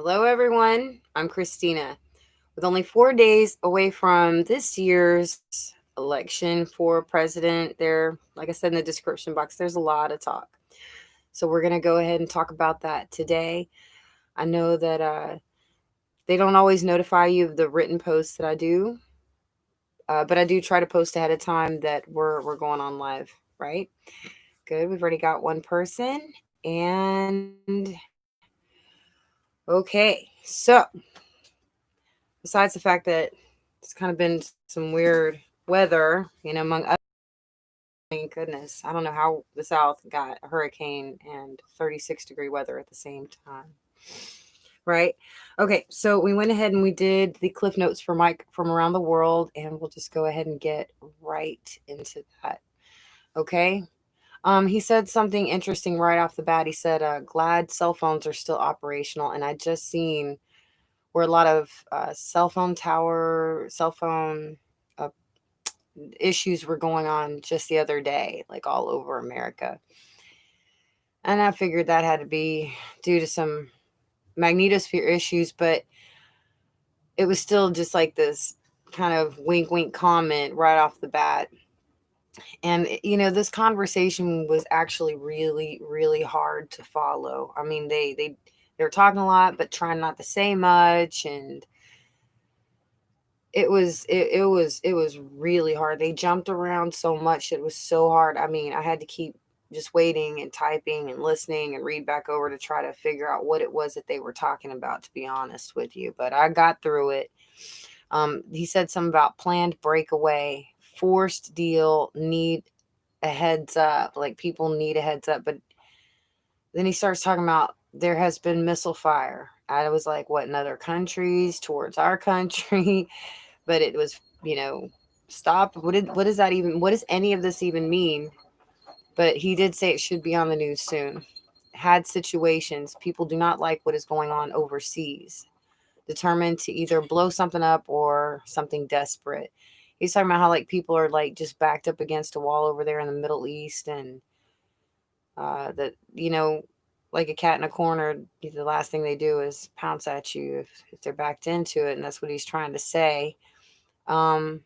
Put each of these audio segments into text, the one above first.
Hello, everyone. I'm Christina. With only 4 days away from this year's election for president, like I said in the description box, there's a lot of talk. So we're going to go ahead and talk about that today. I know that they don't always notify you of the written posts that I do, but I do try to post ahead of time that we're going on live, right? Good. We've already got one person. And okay, so besides the fact that it's kind of been some weird weather, among other, thank goodness. I don't know how the South got a hurricane and 36-degree weather at the same time. Right? Okay, so we went ahead and we did the cliff notes for Mike from around the world, and we'll just go ahead and get right into that. Okay. He said something interesting right off the bat. He said, glad cell phones are still operational. And I just seen where a lot of cell phone uh, issues were going on just the other day, like all over America. And I figured that had to be due to some magnetosphere issues, but it was still just like this kind of wink wink comment right off the bat. And this conversation was actually really really hard to follow. I mean, they were talking a lot but trying not to say much, and it was really hard. They jumped around so much. It was so hard. I mean, I had to keep just waiting and typing and listening and read back over to try to figure out what it was that they were talking about, to be honest with you. But I got through it. He said something about planned breakaway, forced deal, need a heads up. Like, people need a heads up. But then he starts talking about there has been missile fire. I was like, what, in other countries towards our country? But it was, stop. What does that even, what does any of this even mean? But he did say it should be on the news soon. Had situations. People do not like what is going on overseas. Determined to either blow something up or something desperate. He's talking about how, like, people are like just backed up against a wall over there in the Middle East, and that, like a cat in a corner, the last thing they do is pounce at you if they're backed into it. And that's what he's trying to say. um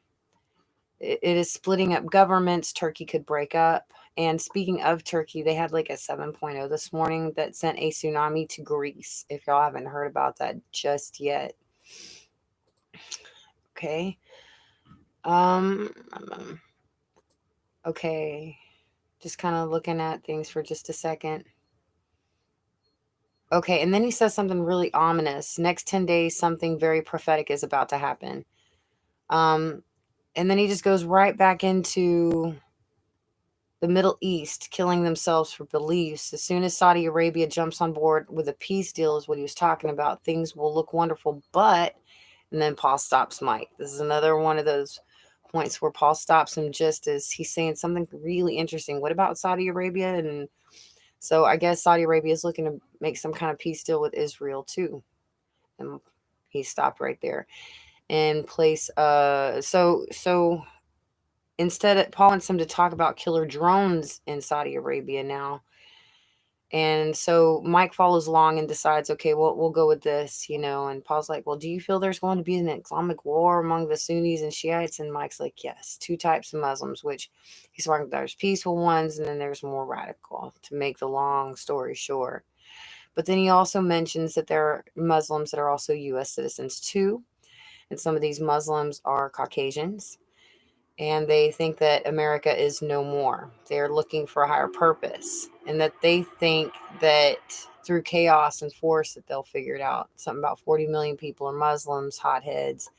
it is splitting up governments. Turkey could break up. And speaking of Turkey, they had like a 7.0 this morning that sent a tsunami to Greece, if y'all haven't heard about that just yet. Okay. Um okay, just kind of looking at things for just a second. Okay, and then he says something really ominous. Next 10 days, something very prophetic is about to happen. Um, and then he just goes right back into the Middle East killing themselves for beliefs. As soon as Saudi Arabia jumps on board with a peace deal, is what he was talking about, things will look wonderful. But, and then Paul stops Mike. This is another one of those points where Paul stops him just as he's saying something really interesting. What about Saudi Arabia? And so I guess Saudi Arabia is looking to make some kind of peace deal with Israel too. And he stopped right there. And place so instead of, Paul wants him to talk about killer drones in Saudi Arabia now. And so Mike follows along and decides, okay, well, we'll go with this, And Paul's like, well, do you feel there's going to be an Islamic war among the Sunnis and Shiites? And Mike's like, yes, two types of Muslims, which he's talking, there's peaceful ones and then there's more radical, to make the long story short. But then he also mentions that there are Muslims that are also U.S. citizens too. And some of these Muslims are Caucasians, and they think that America is no more. They're looking for a higher purpose, and that they think that through chaos and force that they'll figure it out. Something about 40 million people are Muslims, hotheads.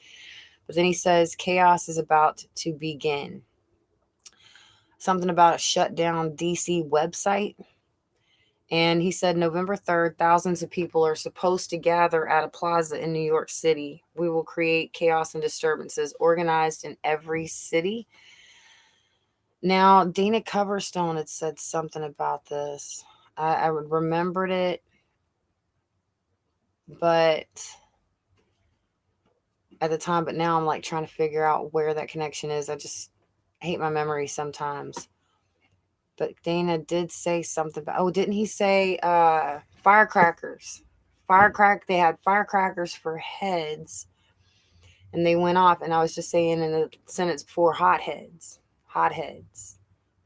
But then he says chaos is about to begin. Something about a shut down DC website. And he said November 3rd, thousands of people are supposed to gather at a plaza in New York City. We will create chaos and disturbances organized in every city. Now, Dana Coverstone had said something about this. I remembered it, but at the time, but now I'm like trying to figure out where that connection is. I just hate my memory sometimes. But Dana did say something about, oh, didn't he say firecrackers? They had firecrackers for heads, and they went off. And I was just saying in the sentence before, hotheads,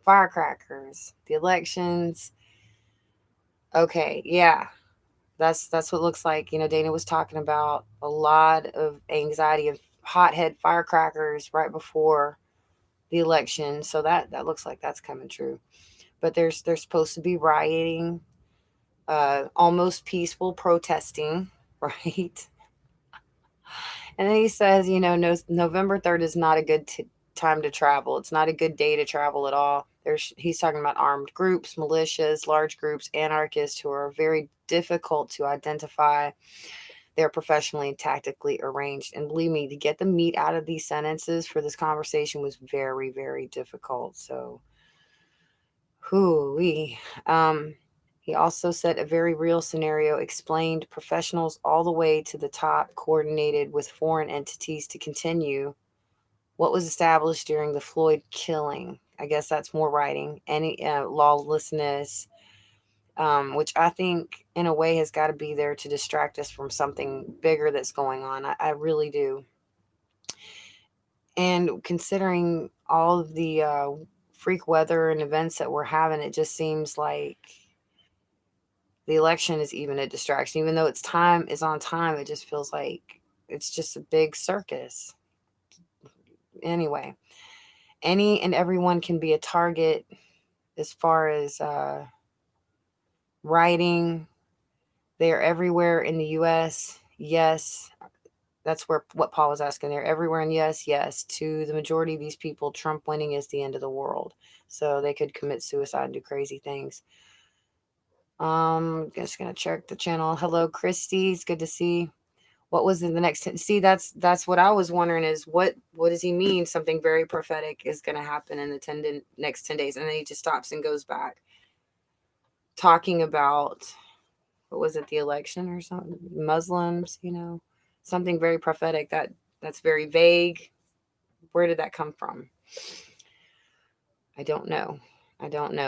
firecrackers, the elections. Okay, yeah, that's what it looks like. Dana was talking about a lot of anxiety of hothead firecrackers right before the election. So that looks like that's coming true. But there's supposed to be rioting, almost peaceful protesting, right? And then he says, no, November 3rd is not a good time to travel. It's not a good day to travel at all. He's talking about armed groups, militias, large groups, anarchists who are very difficult to identify. They're professionally and tactically arranged. And believe me, to get the meat out of these sentences for this conversation was very, very difficult. So, hoo-wee. He also said a very real scenario, explained professionals all the way to the top, coordinated with foreign entities to continue what was established during the Floyd killing. I guess that's more writing. Any lawlessness, which I think in a way has got to be there to distract us from something bigger that's going on. I really do. And considering all of the freak weather and events that we're having, it just seems like the election is even a distraction. Even though its time is on time, it just feels like it's just a big circus. Anyway, any and everyone can be a target as far as writing. They are everywhere in the U.S. Yes, that's what Paul was asking. They're everywhere, and yes, to the majority of these people, Trump winning is the end of the world. So they could commit suicide and do crazy things. Just gonna check the channel. Hello, Christy. It's good to see. What was in the next? See, that's what I was wondering is what does he mean? Something very prophetic is gonna happen in the next 10 days, and then he just stops and goes back, talking about what was it, the election or something? Muslims, something very prophetic. That's very vague. Where did that come from? I don't know.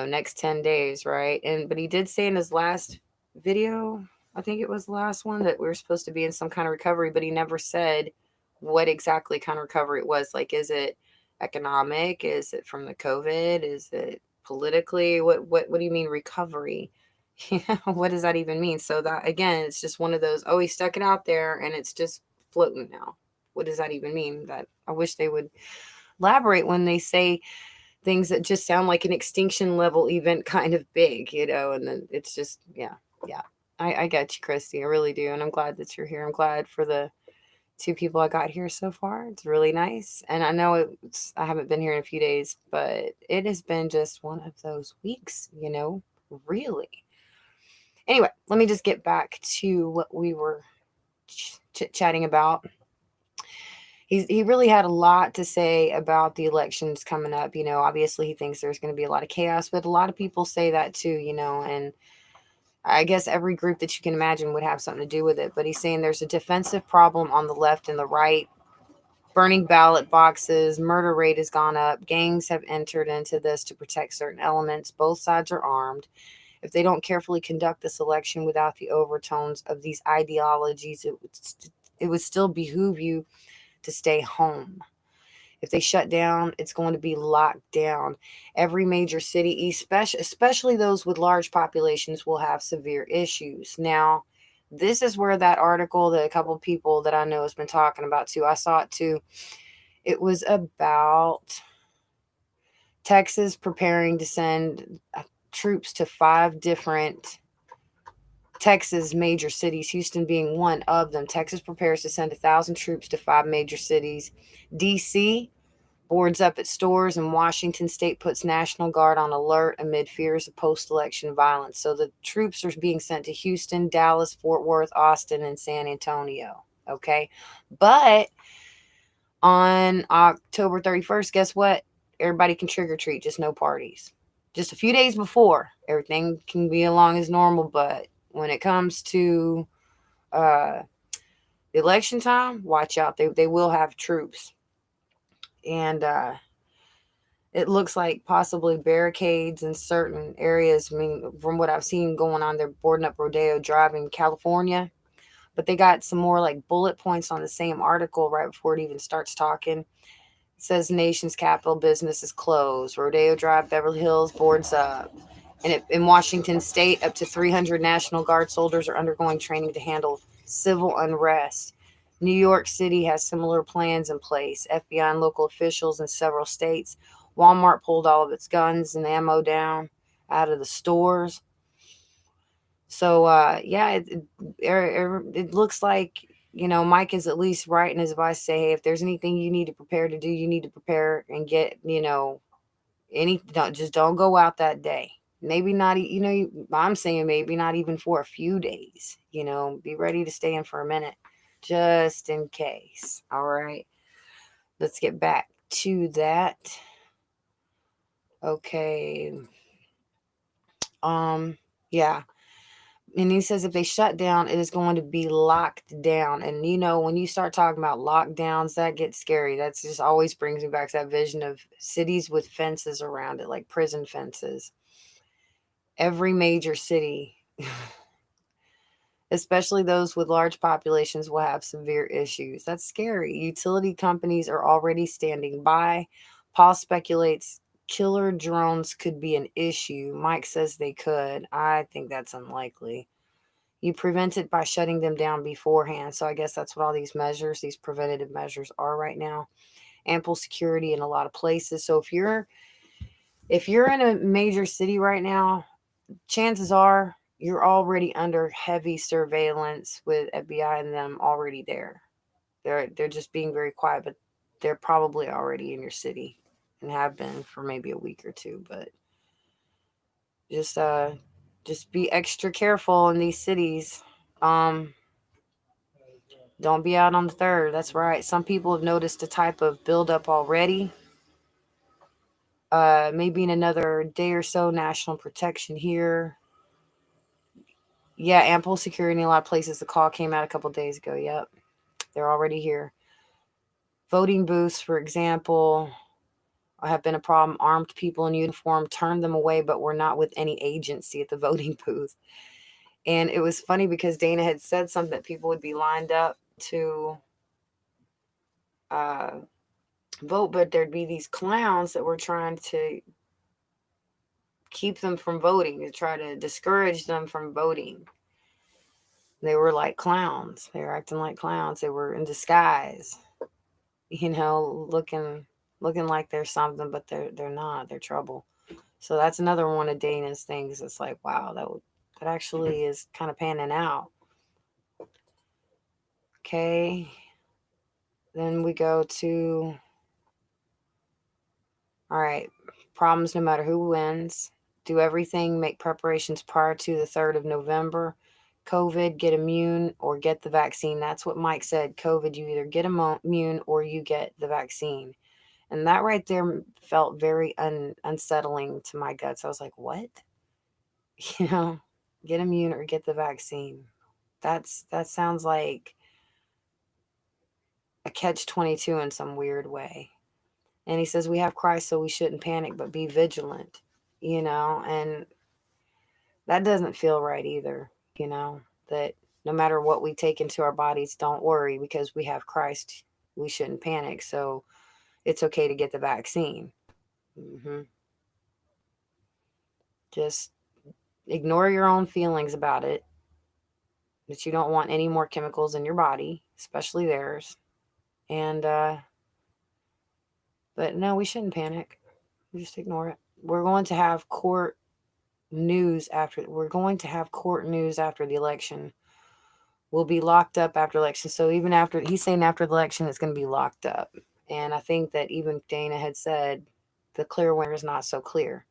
Next 10 days, right? But he did say in his last video, I think it was the last one, that we were supposed to be in some kind of recovery, but he never said what exactly kind of recovery it was. Like, is it economic? Is it from the COVID? Is it politically? What do you mean recovery? What does that even mean? So that, again, it's just one of those, oh, he stuck it out there and it's just floating now. What does that even mean? That I wish they would elaborate when they say things that just sound like an extinction level event kind of big, and then it's just, yeah. I get you, Kristy. I really do. And I'm glad that you're here. I'm glad for the 2 people I got here so far. It's really nice. And I know I haven't been here in a few days, but it has been just one of those weeks, really. Anyway, let me just get back to what we were chit-chatting about. He really had a lot to say about the elections coming up. Obviously he thinks there's going to be a lot of chaos, but a lot of people say that too, and I guess every group that you can imagine would have something to do with it. But he's saying there's a defensive problem on the left and the right. Burning ballot boxes, murder rate has gone up. Gangs have entered into this to protect certain elements. Both sides are armed. If they don't carefully conduct this election without the overtones of these ideologies, it would still behoove you to stay home. If they shut down, it's going to be locked down. Every major city, especially those with large populations, will have severe issues. Now, this is where that article that a couple of people that I know has been talking about too, I saw it too. It was about Texas preparing to send troops to 5 different Texas major cities, Houston being one of them. Texas prepares to send 1,000 troops to 5 major cities. D.C. boards up at stores, and Washington State puts National Guard on alert amid fears of post-election violence. So the troops are being sent to Houston, Dallas, Fort Worth, Austin, and San Antonio. Okay? But on October 31st, guess what? Everybody can trick or treat, just no parties. Just a few days before, everything can be along as normal, but when it comes to the election time, watch out. They will have troops. And it looks like possibly barricades in certain areas. I mean, from what I've seen going on, they're boarding up Rodeo Drive in California. But they got some more like bullet points on the same article right before it even starts talking. It says nation's capital business is closed. Rodeo Drive, Beverly Hills boards up. And in Washington State, up to 300 National Guard soldiers are undergoing training to handle civil unrest. New York City has similar plans in place. FBI and local officials in several states. Walmart pulled all of its guns and ammo down out of the stores. So, yeah, it looks like, Mike is at least right in his advice. Say, hey, if there's anything you need to prepare to do, you need to prepare and get, don't go out that day. Maybe not, I'm saying maybe not even for a few days, be ready to stay in for a minute just in case. All right. Let's get back to that. Okay. Yeah. And he says if they shut down, it is going to be locked down. And when you start talking about lockdowns, that gets scary. That's just always brings me back to that vision of cities with fences around it, like prison fences. Every major city, especially those with large populations, will have severe issues. That's scary. Utility companies are already standing by. Paul speculates killer drones could be an issue. Mike says they could. I think that's unlikely. You prevent it by shutting them down beforehand. So I guess that's what all these measures, these preventative measures are right now. Ample security in a lot of places. So if you're in a major city right now, chances are you're already under heavy surveillance with FBI and them already there. They're just being very quiet, but they're probably already in your city and have been for maybe a week or two. But just be extra careful in these cities. Don't be out on the 3rd. That's right. Some people have noticed a type of buildup already. Maybe in another day or so, national protection here. Yeah, ample security in a lot of places. The call came out a couple days ago. Yep. They're already here. Voting booths, for example, have been a problem. Armed people in uniform turned them away, but were not with any agency at the voting booth. And it was funny because Dana had said something that people would be lined up to vote, but there'd be these clowns that were trying to keep them from voting, to try to discourage them from voting. They were like clowns. They were acting like clowns. They were in disguise, looking like they're something, but they're not. They're trouble. So that's another one of Dana's things. It's like, wow, that actually is kind of panning out. Okay. Then we go to, all right, problems no matter who wins. Do everything, make preparations prior to the 3rd of November. COVID, get immune or get the vaccine. That's what Mike said. COVID, you either get immune or you get the vaccine. And that right there felt very unsettling to my guts. I was like, what? Get immune or get the vaccine. That sounds like a catch-22 in some weird way. And he says, we have Christ, so we shouldn't panic, but be vigilant, and that doesn't feel right either, that no matter what we take into our bodies, don't worry because we have Christ. We shouldn't panic. So it's okay to get the vaccine. Just ignore your own feelings about it, that you don't want any more chemicals in your body, especially theirs. And, but no, we shouldn't panic. Just ignore it. We're going to have court news after the election. We'll be locked up after election. So even after, he's saying after the election, it's going to be locked up. And I think that even Dana had said the clear winner is not so clear.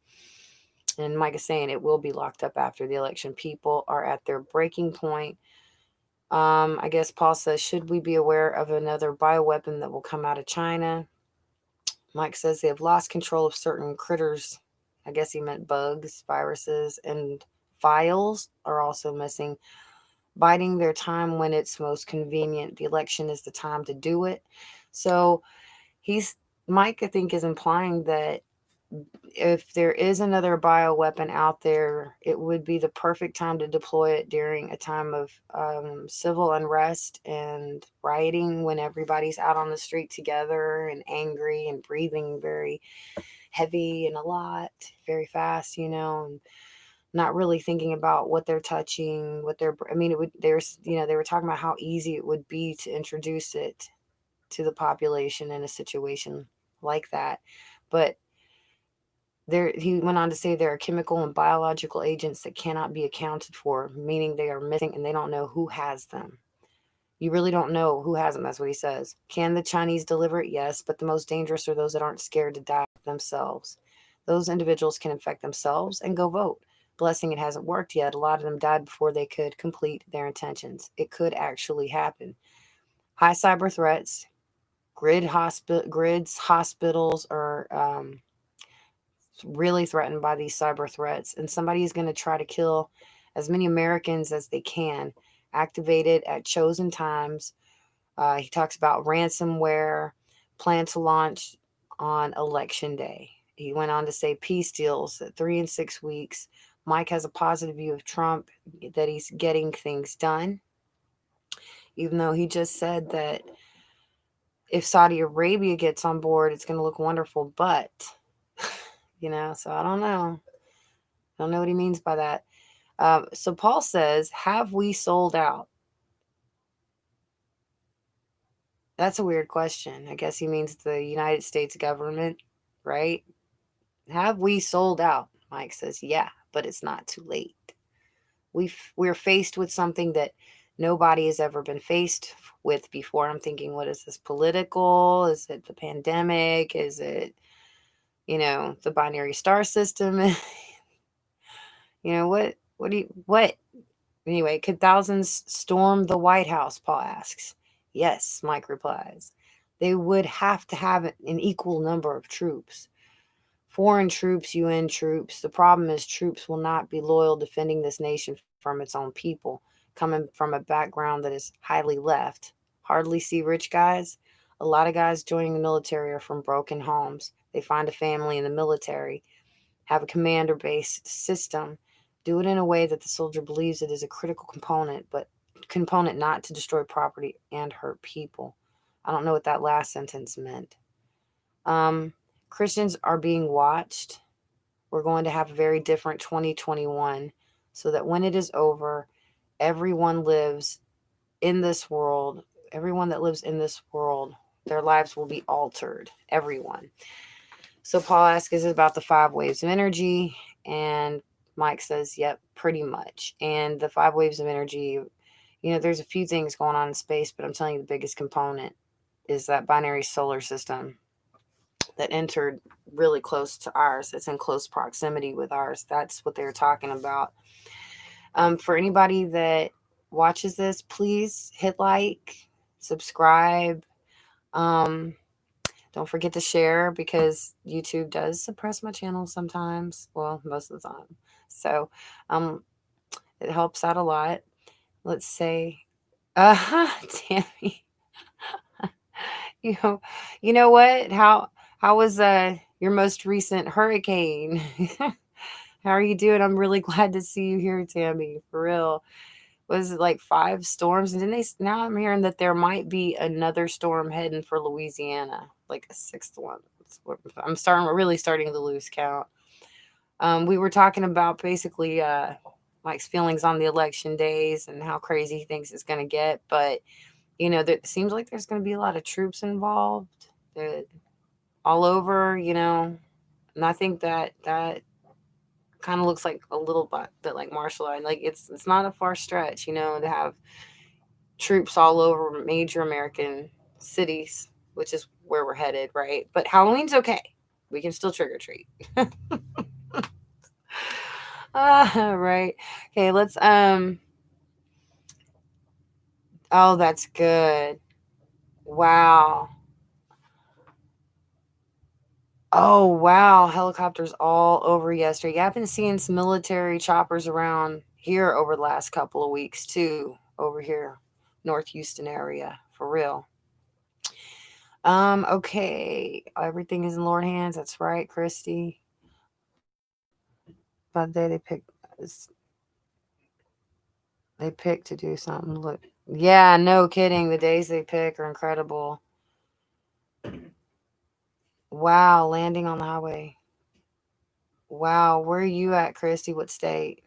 And Mike is saying it will be locked up after the election. People are at their breaking point. I guess Paul says, should we be aware of another bioweapon that will come out of China? Mike says they have lost control of certain critters. I guess he meant bugs, viruses, and files are also missing. Biding their time when it's most convenient. The election is the time to do it. So Mike, I think, is implying that if there is another bioweapon out there, it would be the perfect time to deploy it during a time of civil unrest and rioting, when everybody's out on the street together and angry and breathing very heavy and a lot, very fast, and not really thinking about what they're touching, what they're, I mean, it would, they were talking about how easy it would be to introduce it to the population in a situation like that. But he went on to say there are chemical and biological agents that cannot be accounted for, meaning they are missing and they don't know who has them. You really don't know who has them. That's what he says. Can the Chinese deliver it? Yes, but the most dangerous are those that aren't scared to die themselves. Those individuals can infect themselves and go vote. Blessing, it hasn't worked yet. A lot of them died before they could complete their intentions. It could actually happen. High cyber threats, grids, hospitals are really threatened by these cyber threats, and somebody is going to try to kill as many Americans as they can, activated at chosen times. He talks about ransomware, plan to launch on election day. He went on to say peace deals at 3 and 6 weeks. Mike has a positive view of Trump, that he's getting things done, even though he just said that if Saudi Arabia gets on board, it's going to look wonderful. But, so I don't know. I don't know what he means by that. So Paul says, have we sold out? That's a weird question. I guess he means the United States government, right? Have we sold out? Mike says, yeah, but it's not too late. We're faced with something that nobody has ever been faced with before. I'm thinking, what is this, political? Is it the pandemic? Is it, the binary star system? What? Anyway, could thousands storm the White House? Paul asks. Yes, Mike replies. They would have to have an equal number of troops. Foreign troops, UN troops. The problem is troops will not be loyal defending this nation from its own people, coming from a background that is highly left. Hardly see rich guys. A lot of guys joining the military are from broken homes. They find a family in the military, have a commander-based system, do it in a way that the soldier believes it is a critical component, but component not to destroy property and hurt people. I don't know what that last sentence meant. Christians are being watched. We're going to have a very different 2021, so that when it is over, everyone lives in this world, everyone that lives in this world, their lives will be altered. Everyone. So Paul asks, is it about the 5 waves of energy? And Mike says, yep, pretty much. And the 5 waves of energy, there's a few things going on in space, but I'm telling you the biggest component is that binary solar system that entered really close to ours. It's in close proximity with ours. That's what they're talking about. For anybody that watches this, please hit like, subscribe. Don't forget to share, because YouTube does suppress my channel sometimes. Well, most of the time. So it helps out a lot. Let's say, Tammy. You know what? How was your most recent hurricane? How are you doing? I'm really glad to see you here, Tammy. For real. Was it like 5 storms? And now I'm hearing that there might be another storm heading for Louisiana, like a 6th one. I'm really starting to lose count. We were talking about basically Mike's feelings on the election days and how crazy he thinks it's going to get. But, it seems like there's going to be a lot of troops involved all over, and I think that kind of looks like a little bit like martial art. Like it's not a far stretch, to have troops all over major American cities, which is where we're headed, right? But Halloween's okay. We can still trick or treat. Right. Okay, let's oh, that's good. Wow. Oh, wow. Helicopters all over yesterday. Yeah, I've been seeing some military choppers around here over the last couple of weeks, too, over here, North Houston area, for real. Okay. Everything is in Lord's hands. That's right, Christy. But they pick to do something. Look, yeah, no kidding. The days they pick are incredible. Wow, landing on the highway. Wow, where are you at, Christy? What state?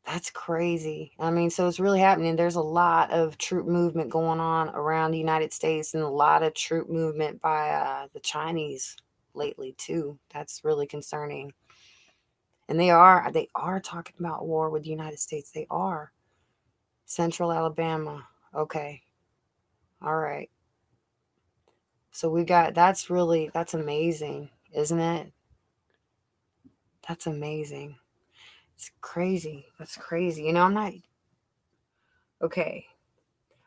That's crazy. I mean, so it's really happening. There's a lot of troop movement going on around the United States and a lot of troop movement by the Chinese lately too. That's really concerning. And they are talking about war with the United States. They are. Central Alabama. Okay. All right. So we got that's amazing, isn't it? That's amazing. It's crazy. That's crazy. I'm not okay.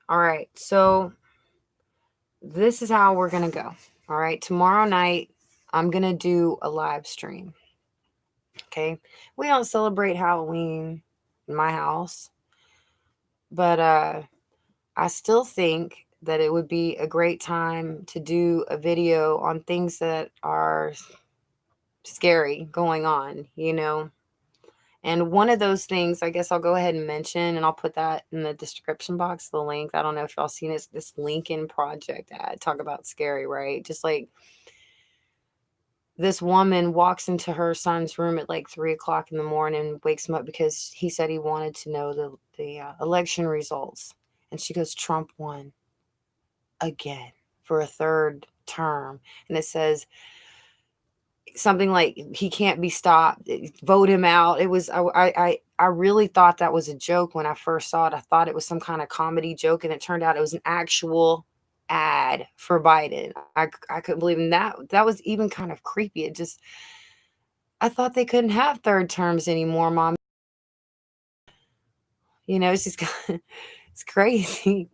All right. So this is how we're going to go. All right. Tomorrow night, I'm going to do a live stream. Okay. We don't celebrate Halloween in my house, but I still think that it would be a great time to do a video on things that are scary going on. And one of those things, I guess I'll go ahead and mention, and I'll put that in the description box, the link. I don't know if y'all seen this Lincoln Project ad. Talk about scary, right? Just like this woman walks into her son's room at like 3 o'clock in the morning, wakes him up because he said he wanted to know the election results. And she goes, Trump won again for a third term. And it says, something like he can't be stopped, vote him out. It was I really thought that was a joke when I first saw it. I thought it was some kind of comedy joke, and it turned out it was an actual ad for Biden. I couldn't believe it. That was even kind of creepy. I thought they couldn't have third terms anymore, Mom. It's just it's crazy.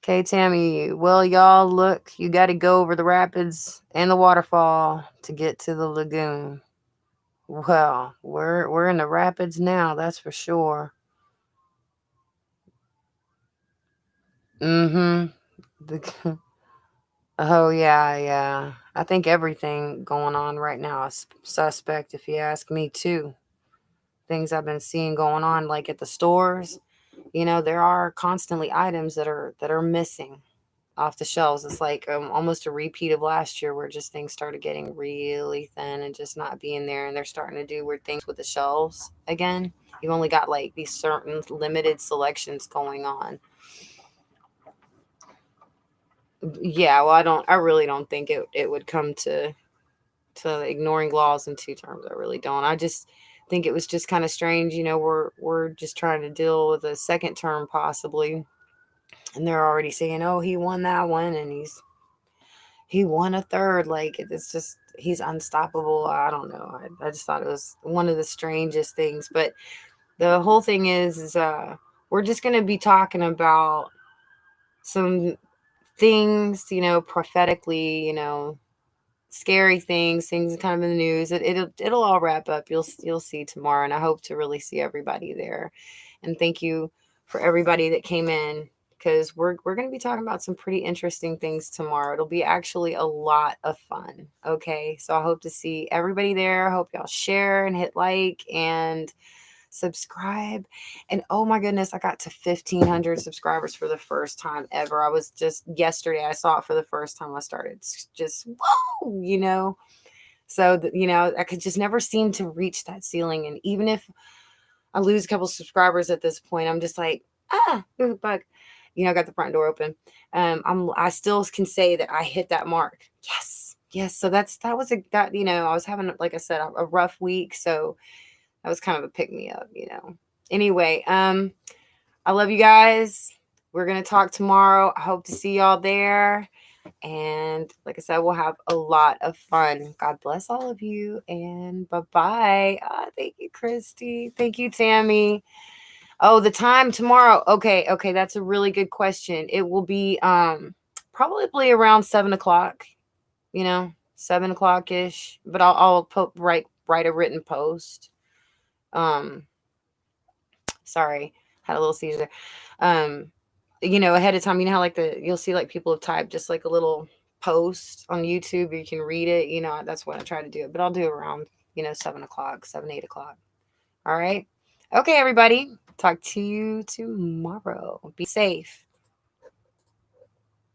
Okay, Tammy. Well, y'all, look, you got to go over the rapids and the waterfall to get to the lagoon. Well, we're in the rapids now, that's for sure. Mm-hmm. The, oh yeah, yeah. I think everything going on right now is suspect, if you ask me too. Things I've been seeing going on, like at the stores, there are constantly items that are missing off the shelves. It's like almost a repeat of last year, where just things started getting really thin and just not being there, and they're starting to do weird things with the shelves again. You've only got like these certain limited selections going on. Yeah, well, I really don't think it would come to ignoring laws in two terms. I really don't. I just think it was just kind of strange. We're just trying to deal with a second term possibly, and they're already saying, "Oh, he won that one, and he won a third." Like, it's just he's unstoppable. I don't know. I just thought it was one of the strangest things. But the whole thing is we're just gonna be talking about some things, prophetically, scary things kind of in the news. It'll all wrap up. You'll see tomorrow, and I hope to really see everybody there. And thank you for everybody that came in, because we're going to be talking about some pretty interesting things tomorrow. It'll be actually a lot of fun. Okay, so I hope to see everybody there. I hope y'all share and hit like and subscribe. And oh my goodness, I got to 1,500 subscribers for the first time ever. I was just yesterday, I saw it for the first time. I started just whoa. So I could just never seem to reach that ceiling. And even if I lose a couple subscribers at this point, I'm just like, bug. I got the front door open. I still can say that I hit that mark. Yes. So that was I was having, like I said, a rough week. So that was kind of a pick me up. Anyway, I love you guys. We're going to talk tomorrow. I hope to see y'all there. And like I said, we'll have a lot of fun. God bless all of you, and bye-bye. Thank you, Christy. Thank you, Tammy. Oh, the time tomorrow. Okay. That's a really good question. It will be probably around 7 o'clock, 7 o'clock ish, but I'll write a written post. Sorry, had a little seizure there. ahead of time. You know how like you'll see like people have typed just like a little post on YouTube, you can read it. That's when I try to do it, but I'll do it around 7 o'clock, 7, 8 o'clock. All right. Okay, everybody. Talk to you tomorrow. Be safe.